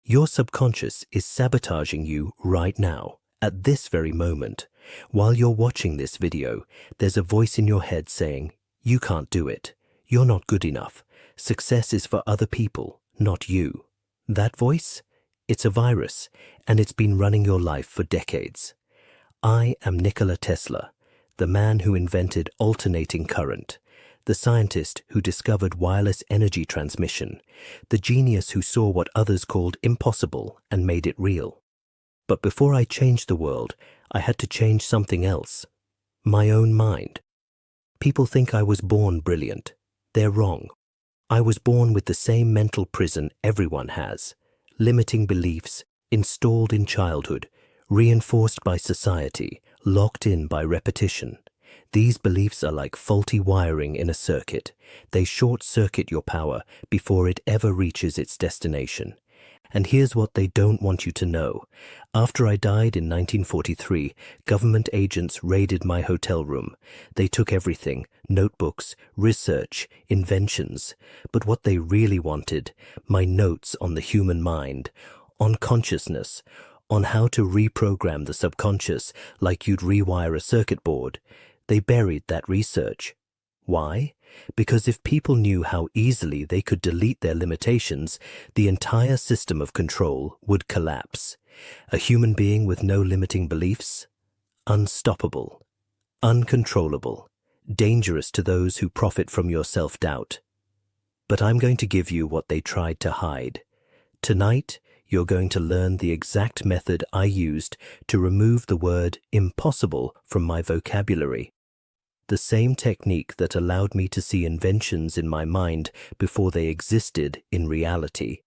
Your subconscious is sabotaging you right now, at this very moment. While you're watching this video, there's a voice in your head saying, "You can't do it. You're not good enough. Success is for other people, not you." That voice? It's a virus, and it's been running your life for decades. I am Nikola Tesla, the man who invented alternating current, the scientist who discovered wireless energy transmission, the genius who saw what others called impossible and made it real. But before I changed the world, I had to change something else. My own mind. People think I was born brilliant. They're wrong. I was born with the same mental prison everyone has. Limiting beliefs, installed in childhood, reinforced by society, locked in by repetition. These beliefs are like faulty wiring in a circuit. They short-circuit your power before it ever reaches its destination. And here's what they don't want you to know. After I died in 1943, government agents raided my hotel room. They took everything: notebooks, research, inventions. But what they really wanted, my notes on the human mind, on consciousness, on how to reprogram the subconscious like you'd rewire a circuit board. They buried that research. Why? Because if people knew how easily they could delete their limitations, the entire system of control would collapse. A human being with no limiting beliefs? Unstoppable, uncontrollable, dangerous to those who profit from your self-doubt. But I'm going to give you what they tried to hide. Tonight, you're going to learn the exact method I used to remove the word impossible from my vocabulary. The same technique that allowed me to see inventions in my mind before they existed in reality.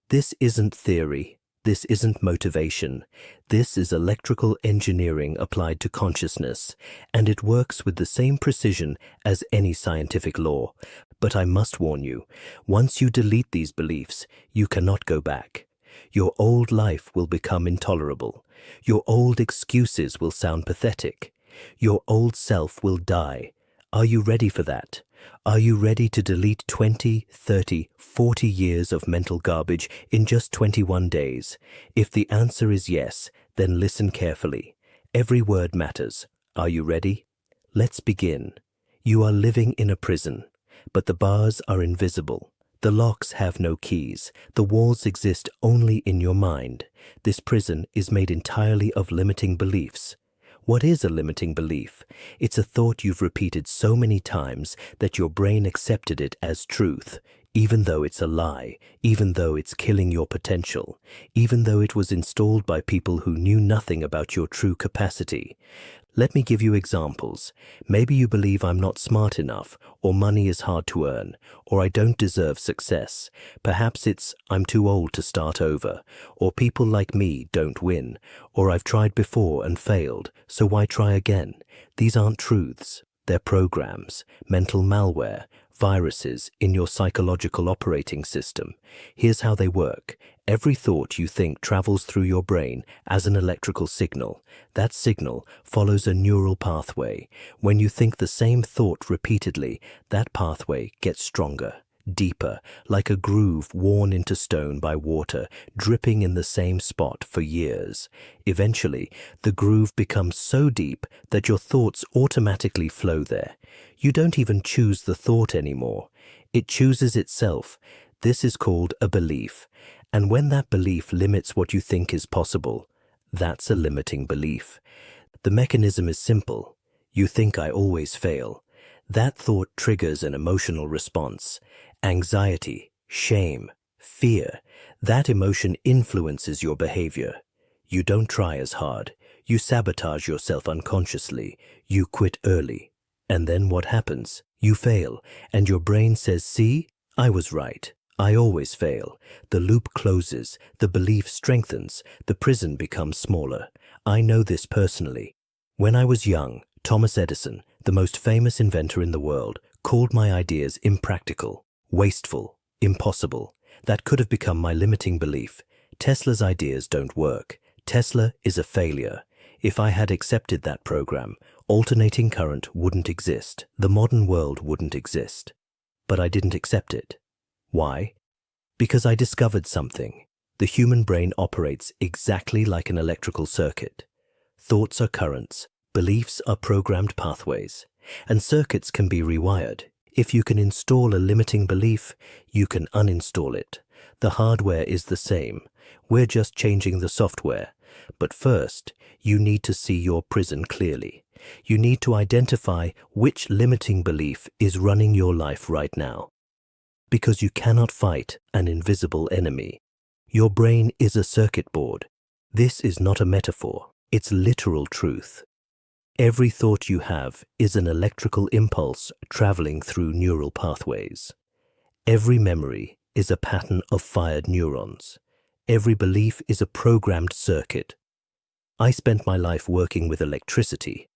This isn't theory. This isn't motivation. This is electrical engineering applied to consciousness, and it works with the same precision as any scientific law. But I must warn you, once you delete these beliefs, you cannot go back. Your old life will become intolerable. Your old excuses will sound pathetic. Your old self will die. Are you ready for that? Are you ready to delete 20, 30, 40 years of mental garbage in just 21 days? If the answer is yes, then listen carefully. Every word matters. Are you ready? Let's begin. You are living in a prison, but the bars are invisible. The locks have no keys. The walls exist only in your mind. This prison is made entirely of limiting beliefs. What is a limiting belief? It's a thought you've repeated so many times that your brain accepted it as truth, even though it's a lie, even though it's killing your potential, even though it was installed by people who knew nothing about your true capacity. Let me give you examples. Maybe you believe I'm not smart enough, or money is hard to earn, or I don't deserve success. Perhaps it's I'm too old to start over, or people like me don't win, or I've tried before and failed, so why try again? These aren't truths. They're programs, mental malware, viruses in your psychological operating system. Here's how they work. Every thought you think travels through your brain as an electrical signal. That signal follows a neural pathway. When you think the same thought repeatedly, that pathway gets stronger, deeper, like a groove worn into stone by water, dripping in the same spot for years. Eventually, the groove becomes so deep that your thoughts automatically flow there. You don't even choose the thought anymore. It chooses itself. This is called a belief. And when that belief limits what you think is possible, that's a limiting belief. The mechanism is simple. You think I always fail. That thought triggers an emotional response. Anxiety, shame, fear. That emotion influences your behavior. You don't try as hard. You sabotage yourself unconsciously. You quit early. And then what happens? You fail, and your brain says, "See, I was right. I always fail." The loop closes, the belief strengthens, the prison becomes smaller. I know this personally. When I was young, Thomas Edison, the most famous inventor in the world, called my ideas impractical, wasteful, impossible. That could have become my limiting belief. Tesla's ideas don't work. Tesla is a failure. If I had accepted that program, alternating current wouldn't exist. The modern world wouldn't exist. But I didn't accept it. Why? Because I discovered something. The human brain operates exactly like an electrical circuit. Thoughts are currents, beliefs are programmed pathways, and circuits can be rewired. If you can install a limiting belief, you can uninstall it. The hardware is the same. We're just changing the software. But first, you need to see your prison clearly. You need to identify which limiting belief is running your life right now. Because you cannot fight an invisible enemy. Your brain is a circuit board. This is not a metaphor. It's literal truth. Every thought you have is an electrical impulse traveling through neural pathways. Every memory is a pattern of fired neurons. Every belief is a programmed circuit. I spent my life working with electricity.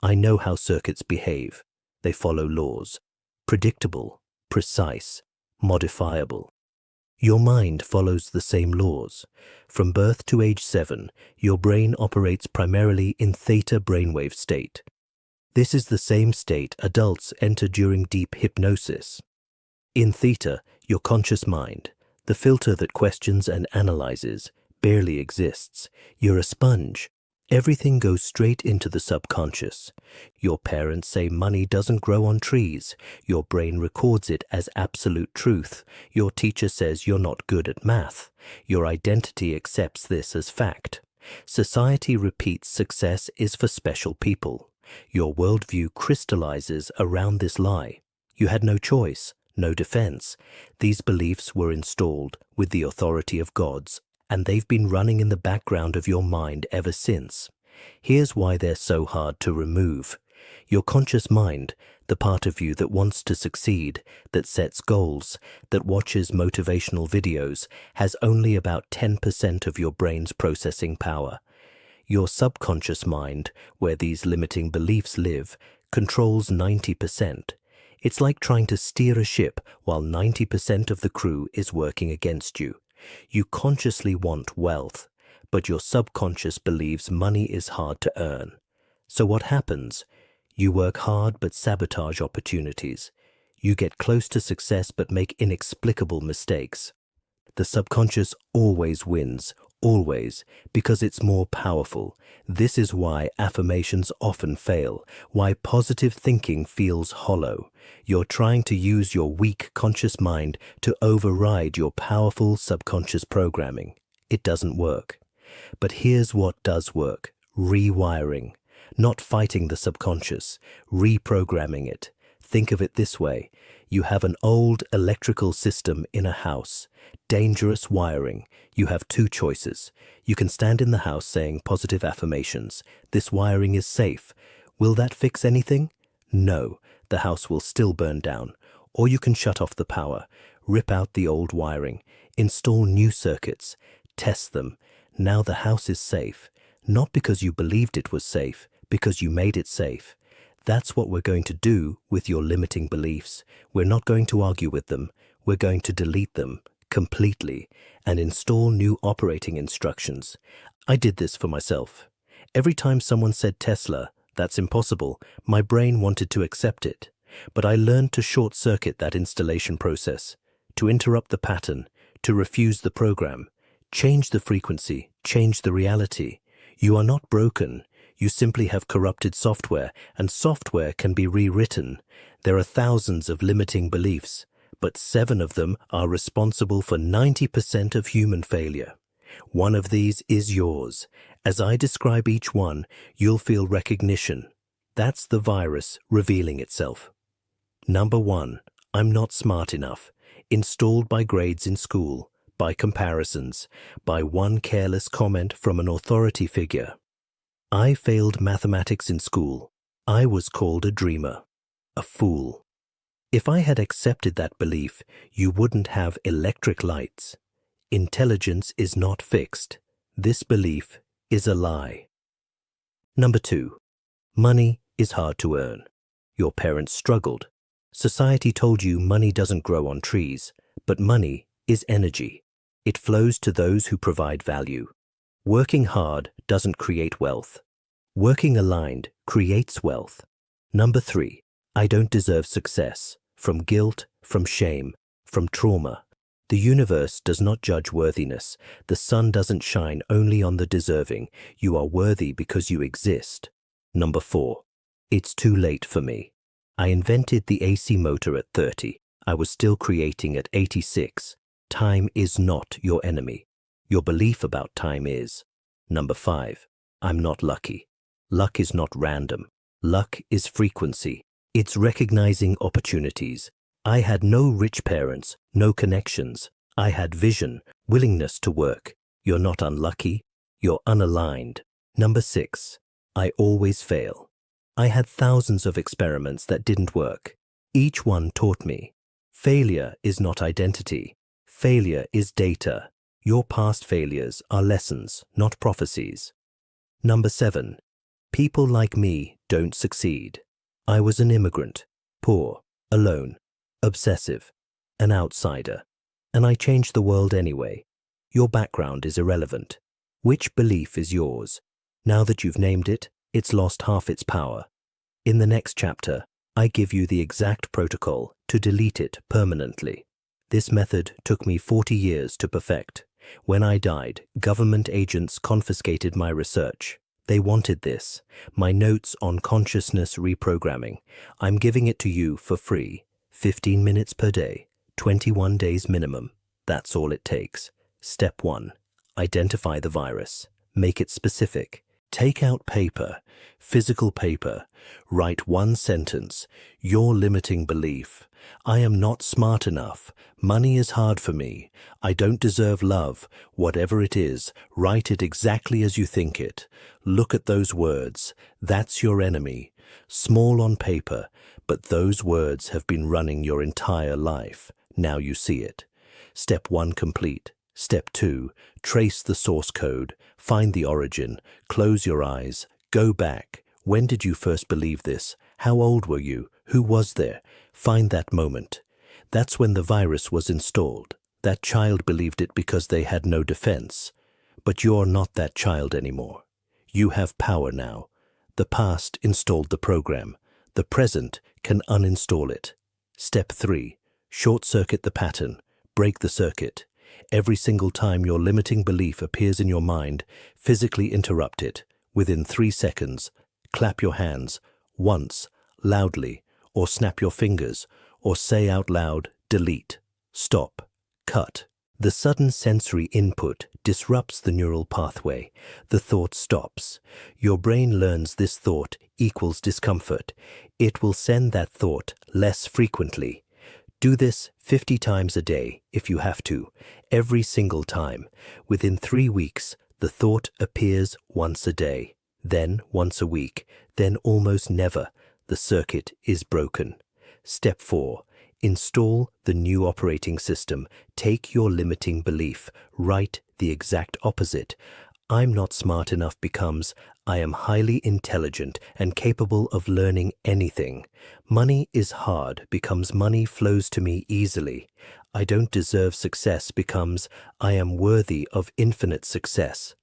I know how circuits behave. They follow laws. Predictable, precise, modifiable. Your mind follows the same laws. From birth to age 7, your brain operates primarily in theta brainwave state. This is the same state adults enter during deep hypnosis. In theta, your conscious mind, the filter that questions and analyzes, barely exists. You're a sponge. Everything goes straight into the subconscious. Your parents say money doesn't grow on trees. Your brain records it as absolute truth. Your teacher says you're not good at math. Your identity accepts this as fact. Society repeats success is for special people. Your worldview crystallizes around this lie. You had no choice, no defense. These beliefs were installed with the authority of gods, and they've been running in the background of your mind ever since. Here's why they're so hard to remove. Your conscious mind, the part of you that wants to succeed, that sets goals, that watches motivational videos, has only about 10% of your brain's processing power. Your subconscious mind, where these limiting beliefs live, controls 90%. It's like trying to steer a ship while 90% of the crew is working against you. You consciously want wealth, but your subconscious believes money is hard to earn. So what happens? You work hard but sabotage opportunities. You get close to success but make inexplicable mistakes. The subconscious always wins, always, because it's more powerful. This is why affirmations often fail, why positive thinking feels hollow. You're trying to use your weak conscious mind to override your powerful subconscious programming. It doesn't work. But here's what does work: rewiring. Not fighting the subconscious, reprogramming it. Think of it this way. You have an old electrical system in a house. Dangerous wiring. You have two choices. You can stand in the house saying positive affirmations. This wiring is safe. Will that fix anything? No, the house will still burn down. Or you can shut off the power, rip out the old wiring, install new circuits, test them. Now the house is safe. Not because you believed it was safe, because you made it safe. That's what we're going to do with your limiting beliefs. We're not going to argue with them. We're going to delete them completely and install new operating instructions. I did this for myself. Every time someone said Tesla, that's impossible, my brain wanted to accept it. But I learned to short-circuit that installation process, to interrupt the pattern, to refuse the program, change the frequency, change the reality. You are not broken. You simply have corrupted software, and software can be rewritten. There are thousands of limiting beliefs, but 7 of them are responsible for 90% of human failure. One of these is yours. As I describe each one, you'll feel recognition. That's the virus revealing itself. Number 1, I'm not smart enough. Installed by grades in school, by comparisons, by one careless comment from an authority figure. I failed mathematics in school. I was called a dreamer, a fool. If I had accepted that belief, you wouldn't have electric lights. Intelligence is not fixed. This belief is a lie. Number 2, money is hard to earn. Your parents struggled. Society told you money doesn't grow on trees, but money is energy. It flows to those who provide value. Working hard doesn't create wealth. Working aligned creates wealth. Number 3, I don't deserve success. From guilt, from shame, from trauma. The universe does not judge worthiness. The sun doesn't shine only on the deserving. You are worthy because you exist. Number 4. It's too late for me. I invented the AC motor at 30. I was still creating at 86. Time is not your enemy. Your belief about time is. Number 5. I'm not lucky. Luck is not random. Luck is frequency. It's recognizing opportunities. I had no rich parents, no connections. I had vision, willingness to work. You're not unlucky. You're unaligned. Number 6. I always fail. I had thousands of experiments that didn't work. Each one taught me. Failure is not identity. Failure is data. Your past failures are lessons, not prophecies. Number 7. People like me don't succeed. I was an immigrant, poor, alone, obsessive, an outsider, and I changed the world anyway. Your background is irrelevant. Which belief is yours? Now that you've named it, it's lost half its power. In the next chapter, I give you the exact protocol to delete it permanently. This method took me 40 years to perfect. When I died, government agents confiscated my research. They wanted this, my notes on consciousness reprogramming. I'm giving it to you for free. 15 minutes per day, 21 days minimum. That's all it takes. Step 1. Identify the virus. Make it specific. Take out paper, physical paper. Write one sentence. Your limiting belief. I am not smart enough. Money is hard for me. I don't deserve love. Whatever it is, write it exactly as you think it. Look at those words. That's your enemy. Small on paper, but those words have been running your entire life. Now you see it. Step 1 complete. Step 2, trace the source code, find the origin, close your eyes, go back. When did you first believe this? How old were you? Who was there? Find that moment. That's when the virus was installed. That child believed it because they had no defense. But you're not that child anymore. You have power now. The past installed the program. The present can uninstall it. Step 3, short-circuit the pattern, break the circuit. Every single time your limiting belief appears in your mind, physically interrupt it. Within 3 seconds, clap your hands, once, loudly, or snap your fingers, or say out loud, delete, stop, cut. The sudden sensory input disrupts the neural pathway. The thought stops. Your brain learns this thought equals discomfort. It will send that thought less frequently. Do this 50 times a day if you have to, every single time. Within 3 weeks, the thought appears once a day, then once a week, then almost never. The circuit is broken. Step 4. Install the new operating system. Take your limiting belief. Write the exact opposite. I'm not smart enough becomes I am highly intelligent and capable of learning anything. Money is hard becomes money flows to me easily. I don't deserve success becomes I am worthy of infinite success.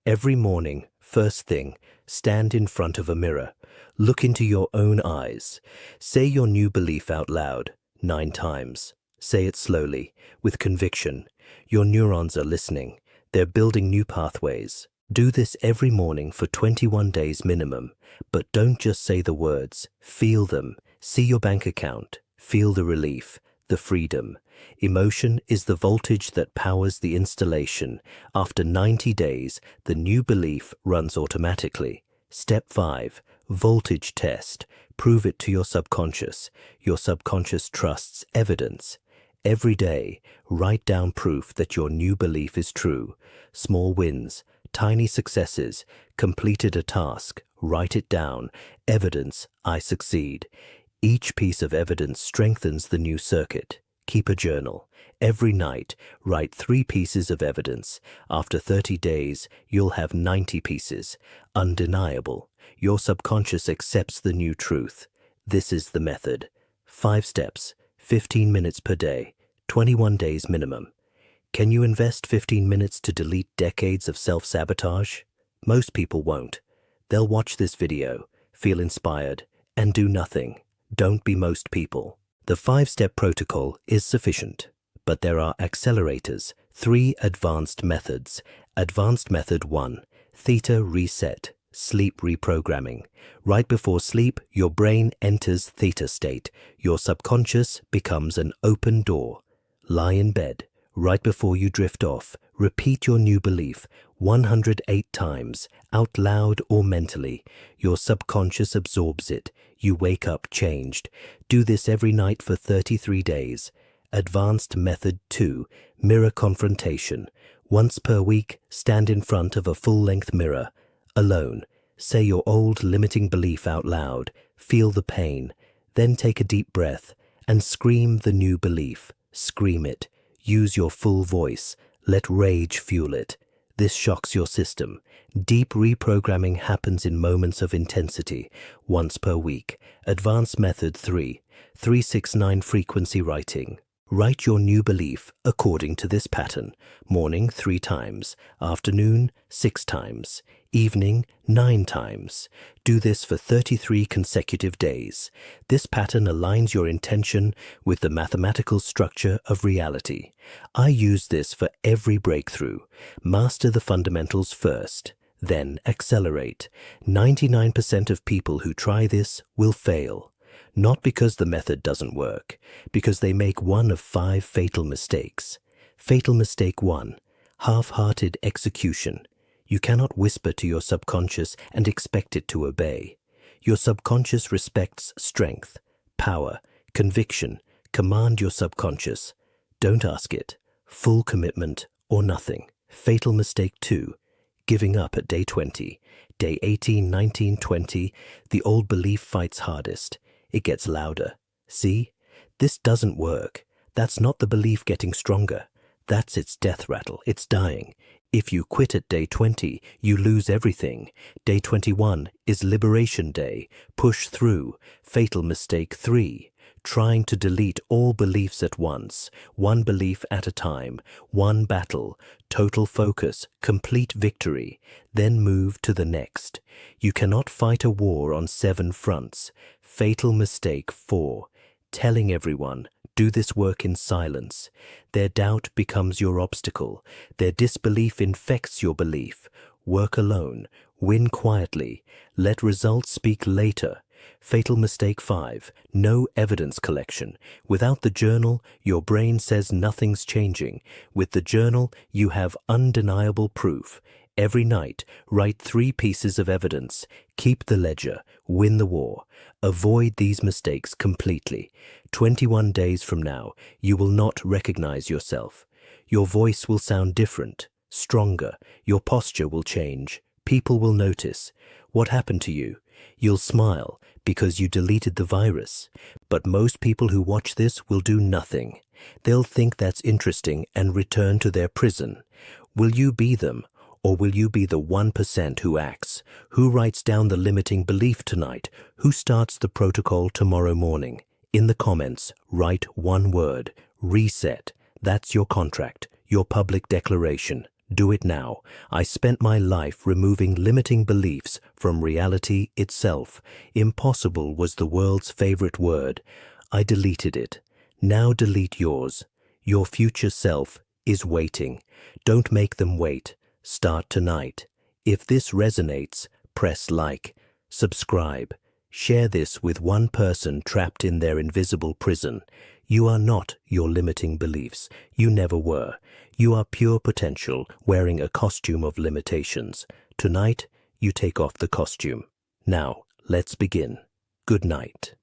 Every morning, first thing, stand in front of a mirror. Look into your own eyes. Say your new belief out loud 9 times. Say it slowly, with conviction. Your neurons are listening. They're building new pathways. Do this every morning for 21 days minimum. But don't just say the words. Feel them. See your bank account. Feel the relief, the freedom. Emotion is the voltage that powers the installation. After 90 days, the new belief runs automatically. Step 5. Voltage test. Prove it to your subconscious. Your subconscious trusts evidence. Every day, write down proof that your new belief is true. Small wins, tiny successes, completed a task, write it down. Evidence, I succeed. Each piece of evidence strengthens the new circuit. Keep a journal. Every night, write 3 pieces of evidence. After 30 days, you'll have 90 pieces. Undeniable. Your subconscious accepts the new truth. This is the method. 5 steps. 15 minutes per day, 21 days minimum. Can you invest 15 minutes to delete decades of self-sabotage? Most people won't. They'll watch this video, feel inspired, and do nothing. Don't be most people. The 5-step protocol is sufficient. but there are accelerators, 3 advanced methods. Advanced Method 1, Theta Reset, Sleep Reprogramming. Right before sleep, your brain enters theta state. Your subconscious becomes an open door. Lie in bed. Right before you drift off, repeat your new belief 108 times, out loud or mentally. Your subconscious absorbs it. You wake up changed. Do this every night for 33 days. Advanced Method 2, Mirror Confrontation. Once per week, stand in front of a full-length mirror. Alone. Say your old limiting belief out loud. Feel the pain. Then take a deep breath and scream the new belief. Scream it. Use your full voice. Let rage fuel it. This shocks your system. Deep reprogramming happens in moments of intensity, once per week. Advanced Method 3, 369 Frequency Writing. Write your new belief according to this pattern. Morning 3 times, afternoon 6 times, evening 9 times. Do this for 33 consecutive days. This pattern aligns your intention with the mathematical structure of reality. I use this for every breakthrough. Master the fundamentals first, then accelerate. 99% of people who try this will fail. Not because the method doesn't work, because they make one of 5 fatal mistakes. Fatal mistake 1, half-hearted execution. You cannot whisper to your subconscious and expect it to obey. Your subconscious respects strength, power, conviction. Command your subconscious. Don't ask it. Full commitment or nothing. Fatal mistake 2, giving up at day 20. Day 18, 19, 20, the old belief fights hardest. It gets louder. See? This doesn't work. That's not the belief getting stronger. That's its death rattle. It's dying. If you quit at day 20, you lose everything. Day 21 is Liberation Day. Push through. Fatal mistake 3. Trying to delete all beliefs at once. One belief at a time. One battle. Total focus. Complete victory. Then move to the next. You cannot fight a war on 7 fronts. Fatal mistake 4. Telling everyone, do this work in silence. Their doubt becomes your obstacle. Their disbelief infects your belief. Work alone. Win quietly. Let results speak later. Fatal mistake 5. No evidence collection. Without the journal, your brain says nothing's changing. With the journal, you have undeniable proof. Every night, write 3 pieces of evidence. Keep the ledger. Win the war. Avoid these mistakes completely. 21 days from now, you will not recognize yourself. Your voice will sound different, stronger. Your posture will change. People will notice. What happened to you? You'll smile because you deleted the virus. But most people who watch this will do nothing. They'll think that's interesting and return to their prison. Will you be them? Or will you be the 1% who acts? Who writes down the limiting belief tonight? Who starts the protocol tomorrow morning? In the comments, write one word: reset. That's your contract, your public declaration. Do it now. I spent my life removing limiting beliefs from reality itself. Impossible was the world's favorite word. I deleted it. Now delete yours. Your future self is waiting. Don't make them wait. Start tonight. If this resonates, press like, subscribe. Share this with one person trapped in their invisible prison. You are not your limiting beliefs. You never were. You are pure potential wearing a costume of limitations. Tonight, you take off the costume. Now, let's begin. Good night.